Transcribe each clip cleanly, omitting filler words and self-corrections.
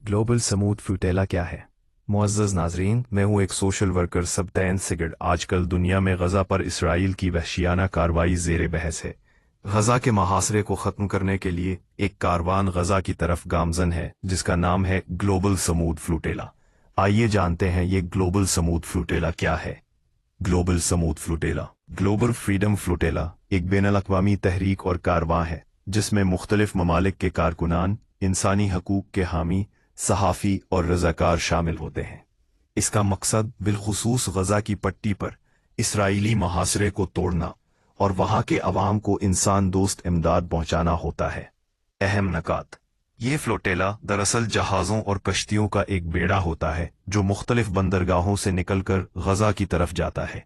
Global समूद फ्लूटेला क्या है? मुअज़्ज़ज़ नाज़रीन, मैं हूँ एक सोशल वर्कर सबतैन सिगड़। आजकल दुनिया में गज़ा पर इसराइल की वहशियाना कार्रवाई ज़ेर बहस है। गज़ा के मुहासरे को ख़त्म करने के लिए एक कारवान गज़ा की तरफ गामज़न है जिसका नाम है ग्लोबल समूद फ्लूटेला। आइए जानते हैं ये ग्लोबल समूद फ्लूटेला क्या है। ग्लोबल समूद फ्लूटेला, ग्लोबल फ्रीडम फ्लूटेला, एक बैनुल-अक़वामी तहरीक और कारवां है जिसमें मुख्तलिफ ममालिक के कारकुनान, इंसानी हकूक़ के हामी, सहाफ़ी और रज़ाकार शामिल होते हैं। इसका मकसद बिलखुसूस गज़ा की पट्टी पर इसराइली मुहासरे को तोड़ना और वहाँ के अवाम को इंसान दोस्त इमदाद पहुँचाना होता है। अहम नकात: ये फ्लोटेला दरअसल जहाज़ों और कश्तियों का एक बेड़ा होता है जो मुख्तलिफ बंदरगाहों से निकलकर गज़ा की तरफ जाता है।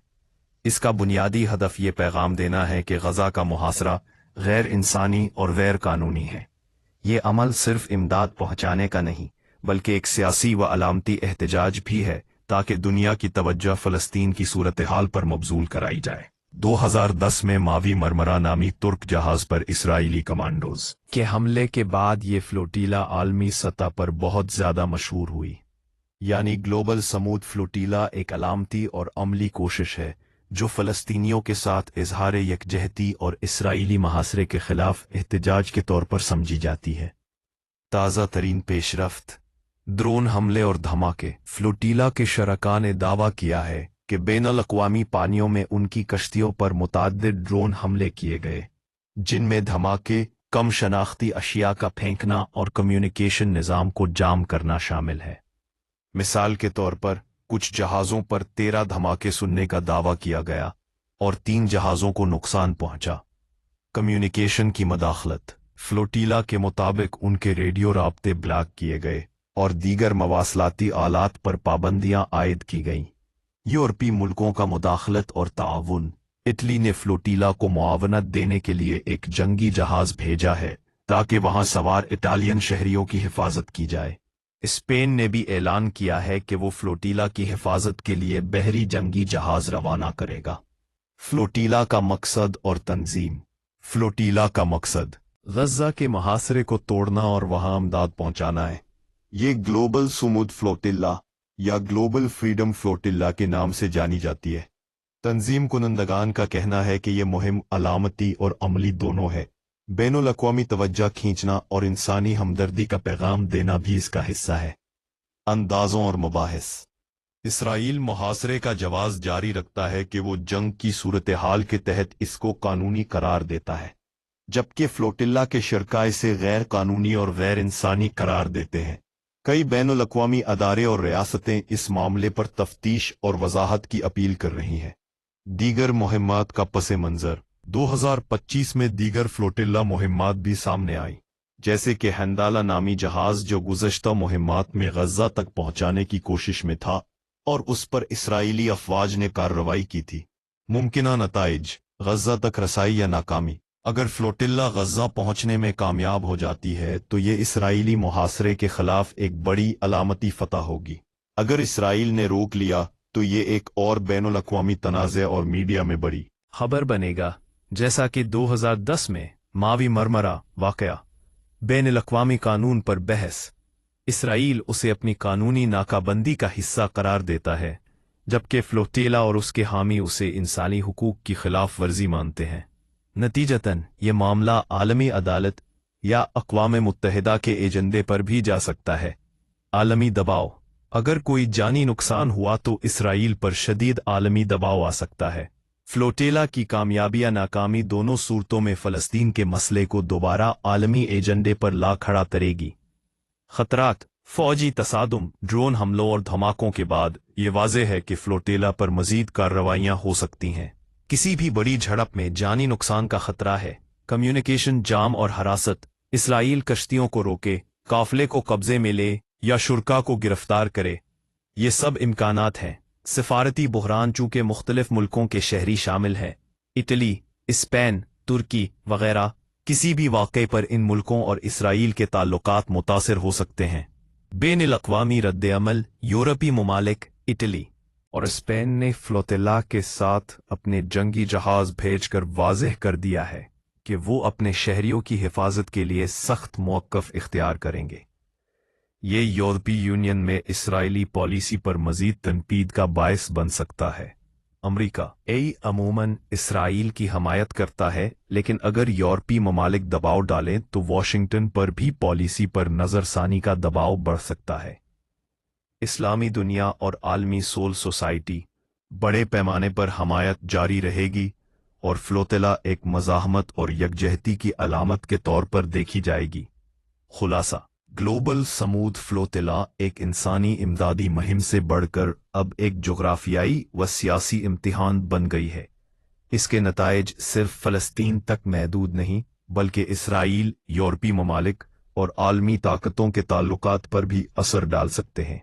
इसका बुनियादी हदफ ये पैगाम देना है कि गज़ा का मुहासरा गैर इंसानी और गैर कानूनी है। ये अमल सिर्फ इमदाद पहुँचाने का नहीं बल्कि एक सियासी व अलामती एहतजाज भी है ताकि दुनिया की तवज्जो फ़लस्तीन की सूरत हाल पर मबजूल कराई जाए। 2010 में मावी मरमरा नामी तुर्क जहाज़ पर इसराइली कमांडोज के हमले के बाद ये फ्लोटीला आलमी सतह पर बहुत ज़्यादा मशहूर हुई। यानी ग्लोबल समूद फ्लोटीला एक अलामती और अमली कोशिश है जो फ़लस्तीनियों के साथ इजहार यकजहती और इसराइली मुहासरे के खिलाफ एहतजाज के तौर पर समझी जाती है। ताज़ा तरीन पेशरफ्त: ड्रोन हमले और धमाके। फ्लोटीला के शरका ने दावा किया है कि बैनुल-अक़वामी पानियों में उनकी कश्तियों पर मुतअद्दिद ड्रोन हमले किए गए जिनमें धमाके, कम शनाख्ती अशिया का फेंकना और कम्युनिकेशन निज़ाम को जाम करना शामिल है। मिसाल के तौर पर कुछ जहाज़ों पर 13 धमाके सुनने का दावा किया गया और 3 जहाज़ों को नुकसान पहुंचा। कम्युनिकेशन की मदाखलत: फ्लोटीला के मुताबिक उनके रेडियो राब्ते ब्लॉक किए गए और दीगर मवासलाती आलात पर पाबंदियां आयद की गईं। यूरोपीय मुल्कों का मुदाखलत और ताउन: इटली ने फ्लोटीला को मुआवनत देने के लिए एक जंगी जहाज भेजा है ताकि वहां सवार इटालियन शहरियों की हिफाजत की जाए। स्पेन ने भी ऐलान किया है कि वो फ्लोटीला की हिफाजत के लिए बहरी जंगी जहाज रवाना करेगा। फ्लोटीला का मकसद और तंजीम: फ्लोटीला का मकसद गज़ा के मुहासरे को तोड़ना और वहां इमदाद पहुंचाना है। ये ग्लोबल सुमुद फ्लोटिल्ला या ग्लोबल फ्रीडम फ्लोटिल्ला के नाम से जानी जाती है। तंजीम कुनंदगान का कहना है कि यह मुहिम अलामती और अमली दोनों है। बैनुल-अक़वामी तवज्जो खींचना और इंसानी हमदर्दी का पैगाम देना भी इसका हिस्सा है। अंदाज़ों और मुबाहिस: इसराइल मुहासरे का जवाब जारी रखता है कि वो जंग की सूरत हाल के तहत इसको कानूनी करार देता है, जबकि फ्लोटिल्ला के शरका इसे गैर कानूनी और गैर इंसानी करार देते हैं। कई बैनुल-अक़वामी अदारे और रियासतें इस मामले पर तफ्तीश और वजाहत की अपील कर रही हैं। दीगर मुहिम्मात का पस मंज़र: 2025 में दीगर फ्लोटिल्ला मुहिम्मात भी सामने आई, जैसे कि हंदाला नामी जहाज जो गुज़श्ता मुहिम्मात में गज़ा तक पहुंचाने की कोशिश में था और उस पर इसराइली अफवाज ने कार्रवाई की थी। मुमकिना नताइज: गज़ा तक रसाई या नाकामी। अगर फ्लोटिल्ला गज़ा पहुंचने में कामयाब हो जाती है तो ये इसराइली मुहासरे के खिलाफ एक बड़ी अलामती फतह होगी। अगर इसराइल ने रोक लिया तो ये एक और बैनुल-अक़वामी तनाज़े और मीडिया में बड़ी खबर बनेगा, जैसा कि 2010 में मावी मरमरा वाक़या। बैनुल-अक़वामी कानून पर बहस: इसराइल उसे अपनी कानूनी नाकाबंदी का हिस्सा करार देता है जबकि फ्लोटिला और उसके हामी उसे इंसानी हुकूक की खिलाफ वर्जी मानते हैं। नतीजतन ये मामला आलमी अदालत या अक़वाम मुत्तहिदा के एजेंडे पर भी जा सकता है। आलमी दबाव: अगर कोई जानी नुकसान हुआ तो इसराइल पर शदीद आलमी दबाव आ सकता है। फ्लोटिला की कामयाबी या नाकामी दोनों सूरतों में फ़लस्तीन के मसले को दोबारा आलमी एजेंडे पर ला खड़ा करेगी। खतरात: फ़ौजी तसादुम, ड्रोन हमलों और धमाकों के बाद ये वाज़ेह है कि फ्लोटिला पर मज़ीद कार्रवाइयाँ हो सकती हैं। किसी भी बड़ी झड़प में जानी नुकसान का खतरा है। कम्युनिकेशन जाम और हरासत: इसराइल कश्तियों को रोके, काफिले को कब्जे में ले या शुरका को गिरफ्तार करे, ये सब इम्कानात हैं। सिफारती बुहरान: चूंकि मुख्तलिफ मुल्कों के शहरी शामिल हैं, इटली, स्पेन, तुर्की वगैरह, किसी भी वाक़े पर इन मुल्कों और इसराइल के ताल्लुकात मुतासिर हो सकते हैं। बैनुल-अक़वामी रद्द-ए-अमल: यूरोपीय ममालिक, इटली और स्पेन ने फ्लोटिला के साथ अपने जंगी जहाज भेजकर वाज़ेह कर दिया है कि वो अपने शहरियों की हिफाजत के लिए सख्त मौक़िफ़ इख्तियार करेंगे। یہ یورپی یونین میں اسرائیلی پالیسی پر مزید تنقید کا باعث بن سکتا ہے۔ امریکہ عموماً اسرائیل کی حمایت کرتا ہے، لیکن اگر یورپی ممالک دباؤ ڈالیں تو واشنگٹن پر بھی پالیسی پر نظر ثانی کا دباؤ بڑھ سکتا ہے۔ اسلامی دنیا اور عالمی سول سوسائٹی بڑے پیمانے پر حمایت جاری رہے گی، اور فلوتلا ایک مزاحمت اور یکجہتی کی علامت کے طور پر دیکھی جائے گی۔ خلاصہ: گلوبل سمود فلوتلا ایک انسانی امدادی مہم سے بڑھ کر اب ایک جغرافیائی و سیاسی امتحان بن گئی ہے۔ اس کے نتائج صرف فلسطین تک محدود نہیں، بلکہ اسرائیل، یورپی ممالک اور عالمی طاقتوں کے تعلقات پر بھی اثر ڈال سکتے ہیں۔